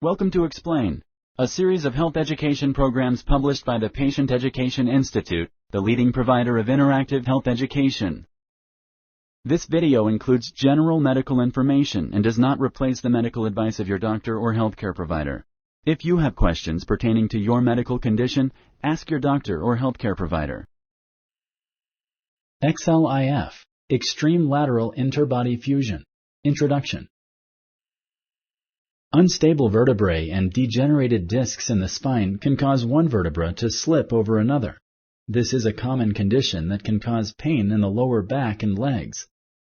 Welcome to Explain, a series of health education programs published by the Patient Education Institute, the leading provider of interactive health education. This video includes general medical information and does not replace the medical advice of your doctor or healthcare provider. If you have questions pertaining to your medical condition, ask your doctor or healthcare provider. XLIF, Extreme Lateral Interbody Fusion. Introduction. Unstable vertebrae and degenerated discs in the spine can cause one vertebra to slip over another. This is a common condition that can cause pain in the lower back and legs.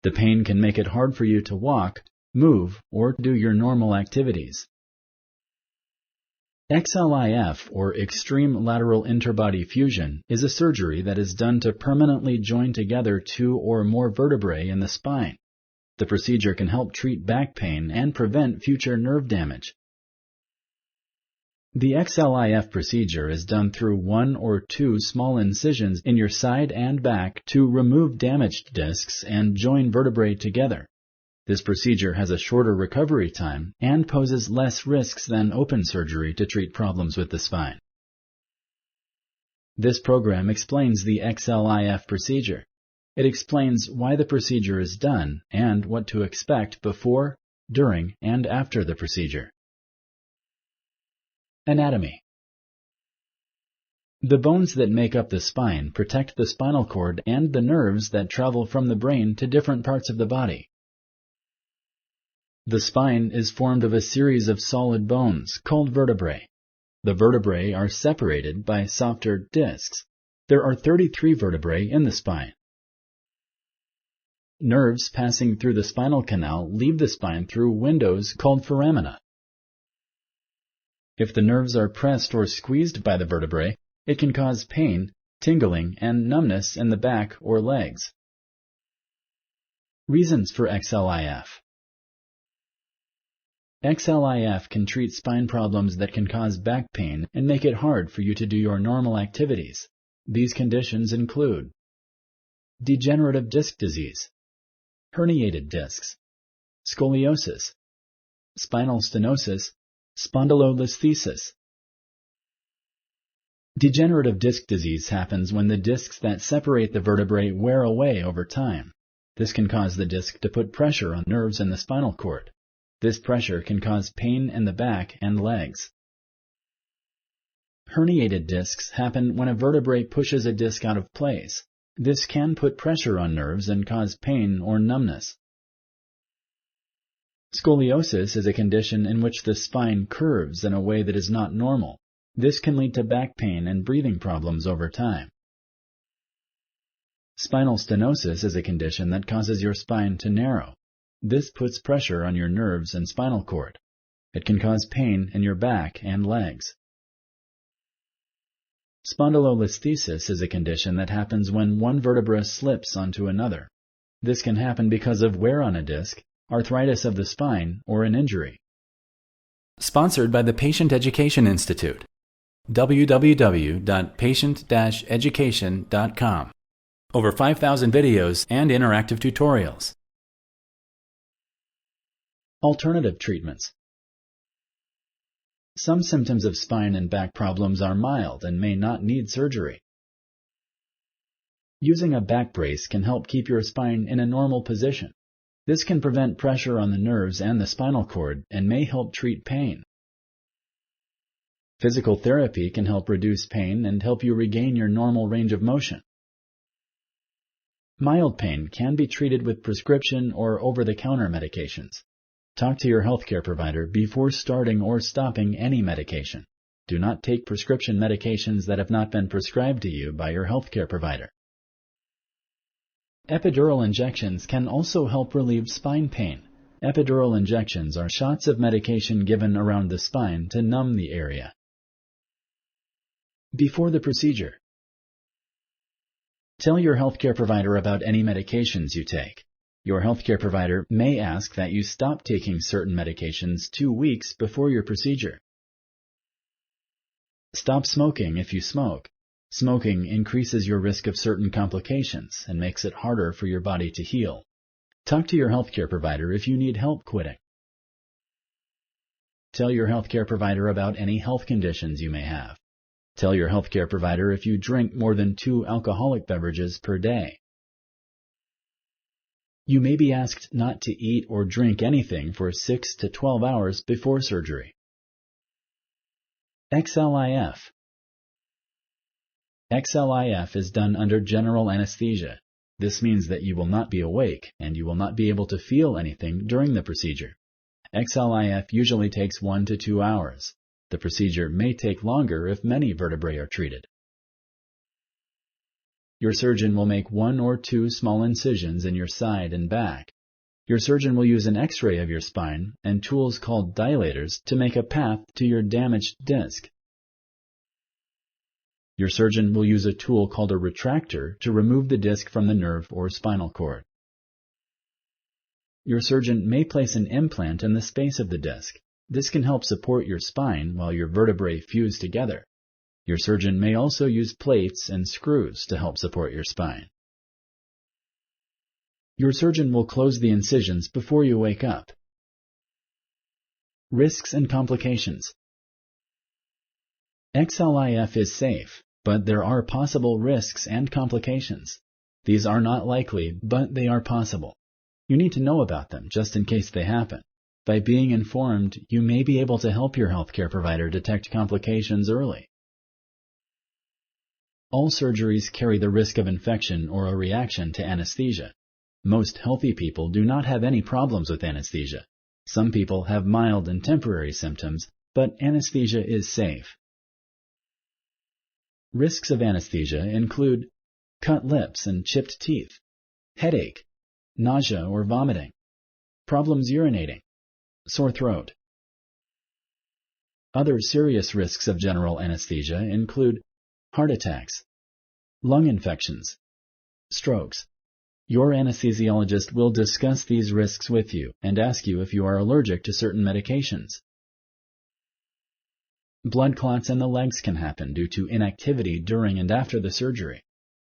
The pain can make it hard for you to walk, move, or do your normal activities. XLIF, or Extreme Lateral Interbody Fusion, is a surgery that is done to permanently join together two or more vertebrae in the spine. The procedure can help treat back pain and prevent future nerve damage. The XLIF procedure is done through one or two small incisions in your side and back to remove damaged discs and join vertebrae together. This procedure has a shorter recovery time and poses less risks than open surgery to treat problems with the spine. This program explains the XLIF procedure. It explains why the procedure is done and what to expect before, during, and after the procedure. Anatomy. The bones that make up the spine protect the spinal cord and the nerves that travel from the brain to different parts of the body. The spine is formed of a series of solid bones called vertebrae. The vertebrae are separated by softer discs. There are 33 vertebrae in the spine. Nerves passing through the spinal canal leave the spine through windows called foramina. If the nerves are pressed or squeezed by the vertebrae, it can cause pain, tingling, and numbness in the back or legs. Reasons for XLIF. XLIF can treat spine problems that can cause back pain and make it hard for you to do your normal activities. These conditions include degenerative disc disease, herniated discs, scoliosis, spinal stenosis, spondylolisthesis. Degenerative disc disease happens when the discs that separate the vertebrae wear away over time. This can cause the disc to put pressure on nerves in the spinal cord. This pressure can cause pain in the back and legs. Herniated discs happen when a vertebrae pushes a disc out of place. This can put pressure on nerves and cause pain or numbness. Scoliosis is a condition in which the spine curves in a way that is not normal. This can lead to back pain and breathing problems over time. Spinal stenosis is a condition that causes your spine to narrow. This puts pressure on your nerves and spinal cord. It can cause pain in your back and legs. Spondylolisthesis is a condition that happens when one vertebra slips onto another. This can happen because of wear on a disc, arthritis of the spine, or an injury. Sponsored by the Patient Education Institute. www.patient-education.com. Over 5,000 videos and interactive tutorials. Alternative treatments. Some symptoms of spine and back problems are mild and may not need surgery. Using a back brace can help keep your spine in a normal position. This can prevent pressure on the nerves and the spinal cord and may help treat pain. Physical therapy can help reduce pain and help you regain your normal range of motion. Mild pain can be treated with prescription or over-the-counter medications. Talk to your healthcare provider before starting or stopping any medication. Do not take prescription medications that have not been prescribed to you by your healthcare provider. Epidural injections can also help relieve spine pain. Epidural injections are shots of medication given around the spine to numb the area. Before the procedure. Tell your healthcare provider about any medications you take. Your healthcare provider may ask that you stop taking certain medications 2 weeks before your procedure. Stop smoking if you smoke. Smoking increases your risk of certain complications and makes it harder for your body to heal. Talk to your healthcare provider if you need help quitting. Tell your healthcare provider about any health conditions you may have. Tell your healthcare provider if you drink more than 2 alcoholic beverages per day. You may be asked not to eat or drink anything for 6 to 12 hours before surgery. XLIF. XLIF is done under general anesthesia. This means that you will not be awake and you will not be able to feel anything during the procedure. XLIF usually takes 1 to 2 hours. The procedure may take longer if many vertebrae are treated. Your surgeon will make 1 or 2 small incisions in your side and back. Your surgeon will use an X-ray of your spine and tools called dilators to make a path to your damaged disc. Your surgeon will use a tool called a retractor to remove the disc from the nerve or spinal cord. Your surgeon may place an implant in the space of the disc. This can help support your spine while your vertebrae fuse together. Your surgeon may also use plates and screws to help support your spine. Your surgeon will close the incisions before you wake up. Risks and complications. XLIF is safe, but there are possible risks and complications. These are not likely, but they are possible. You need to know about them just in case they happen. By being informed, you may be able to help your healthcare provider detect complications early. All surgeries carry the risk of infection or a reaction to anesthesia. Most healthy people do not have any problems with anesthesia. Some people have mild and temporary symptoms, but anesthesia is safe. Risks of anesthesia include cut lips and chipped teeth, headache, nausea or vomiting, problems urinating, sore throat. Other serious risks of general anesthesia include heart attacks, lung infections, strokes. Your anesthesiologist will discuss these risks with you and ask you if you are allergic to certain medications. Blood clots in the legs can happen due to inactivity during and after the surgery.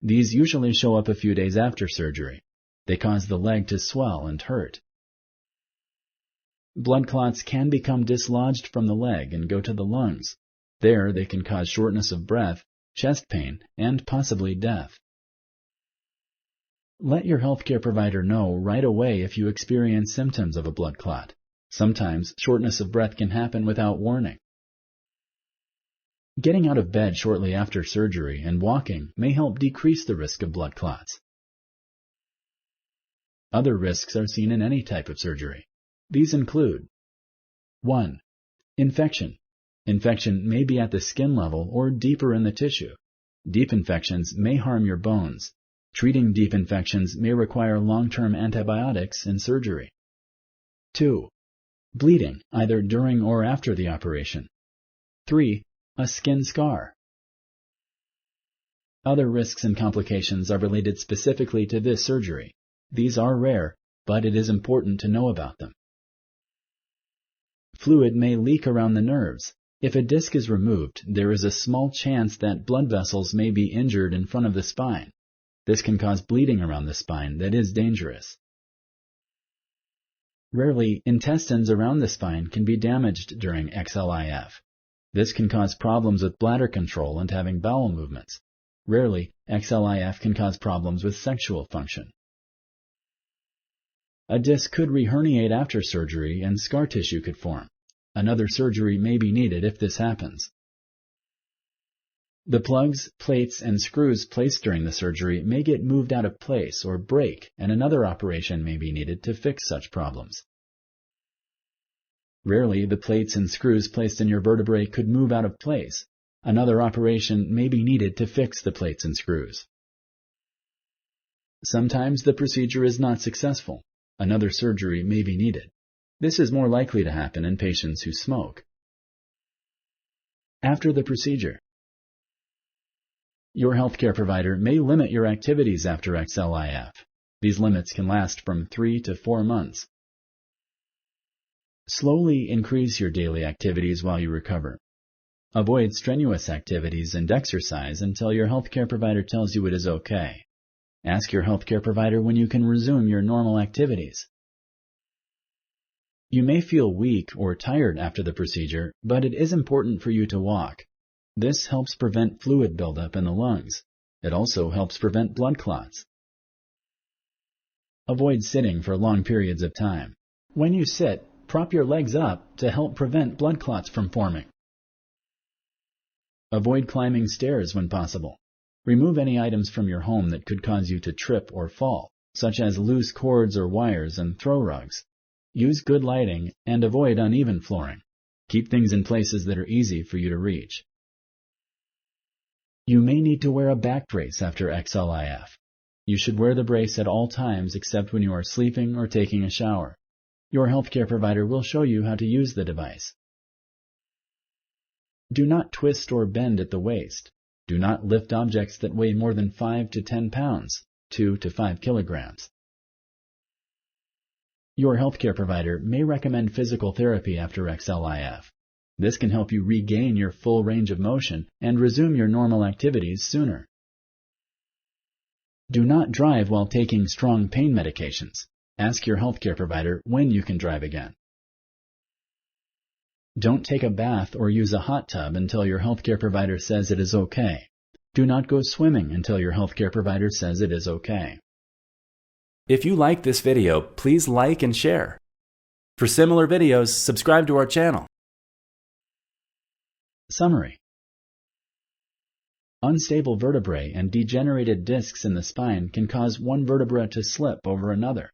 These usually show up a few days after surgery. They cause the leg to swell and hurt. Blood clots can become dislodged from the leg and go to the lungs. There, they can cause shortness of breath, chest pain, and possibly death. Let your healthcare provider know right away if you experience symptoms of a blood clot. Sometimes, shortness of breath can happen without warning. Getting out of bed shortly after surgery and walking may help decrease the risk of blood clots. Other risks are seen in any type of surgery. These include 1. Infection. Infection may be at the skin level or deeper in the tissue. Deep infections may harm your bones. Treating deep infections may require long-term antibiotics and surgery. 2. Bleeding, either during or after the operation. 3. A skin scar. Other risks and complications are related specifically to this surgery. These are rare, but it is important to know about them. Fluid may leak around the nerves. If a disc is removed, there is a small chance that blood vessels may be injured in front of the spine. This can cause bleeding around the spine that is dangerous. Rarely, intestines around the spine can be damaged during XLIF. This can cause problems with bladder control and having bowel movements. Rarely, XLIF can cause problems with sexual function. A disc could reherniate after surgery and scar tissue could form. Another surgery may be needed if this happens. The plugs, plates, and screws placed during the surgery may get moved out of place or break, and another operation may be needed to fix such problems. Rarely, the plates and screws placed in your vertebrae could move out of place. Another operation may be needed to fix the plates and screws. Sometimes the procedure is not successful. Another surgery may be needed. This is more likely to happen in patients who smoke. After the procedure, your healthcare provider may limit your activities after XLIF. These limits can last from 3 to 4 months. Slowly increase your daily activities while you recover. Avoid strenuous activities and exercise until your healthcare provider tells you it is okay. Ask your healthcare provider when you can resume your normal activities. You may feel weak or tired after the procedure, but it is important for you to walk. This helps prevent fluid buildup in the lungs. It also helps prevent blood clots. Avoid sitting for long periods of time. When you sit, prop your legs up to help prevent blood clots from forming. Avoid climbing stairs when possible. Remove any items from your home that could cause you to trip or fall, such as loose cords or wires and throw rugs. Use good lighting and avoid uneven flooring. Keep things in places that are easy for you to reach. You may need to wear a back brace after XLIF. You should wear the brace at all times except when you are sleeping or taking a shower. Your healthcare provider will show you how to use the device. Do not twist or bend at the waist. Do not lift objects that weigh more than 5 to 10 pounds, 2 to 5 kilograms. Your healthcare provider may recommend physical therapy after XLIF. This can help you regain your full range of motion and resume your normal activities sooner. Do not drive while taking strong pain medications. Ask your healthcare provider when you can drive again. Don't take a bath or use a hot tub until your healthcare provider says it is okay. Do not go swimming until your healthcare provider says it is okay. If you like this video, please like and share. For similar videos, subscribe to our channel. Summary. Unstable vertebrae and degenerated discs in the spine can cause one vertebra to slip over another.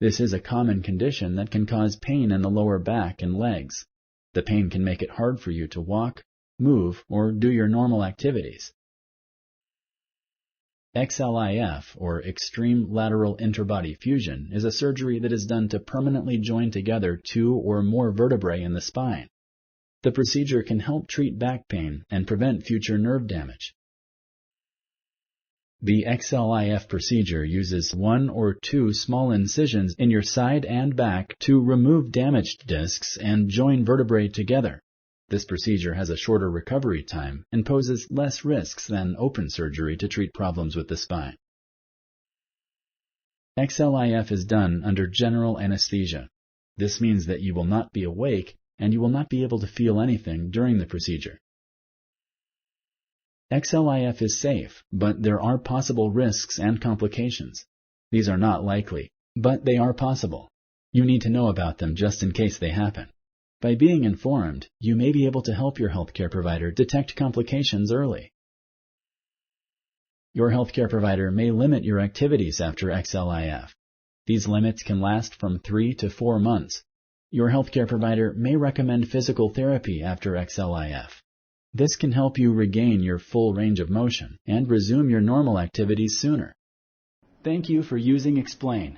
This is a common condition that can cause pain in the lower back and legs. The pain can make it hard for you to walk, move, or do your normal activities. XLIF, or Extreme Lateral Interbody Fusion, is a surgery that is done to permanently join together 2 or more vertebrae in the spine. The procedure can help treat back pain and prevent future nerve damage. The XLIF procedure uses 1 or 2 small incisions in your side and back to remove damaged discs and join vertebrae together. This procedure has a shorter recovery time and poses less risks than open surgery to treat problems with the spine. XLIF is done under general anesthesia. This means that you will not be awake and you will not be able to feel anything during the procedure. XLIF is safe, but there are possible risks and complications. These are not likely, but they are possible. You need to know about them just in case they happen. By being informed, you may be able to help your healthcare provider detect complications early. Your healthcare provider may limit your activities after XLIF. These limits can last from 3 to 4 months. Your healthcare provider may recommend physical therapy after XLIF. This can help you regain your full range of motion and resume your normal activities sooner. Thank you for using XPlain.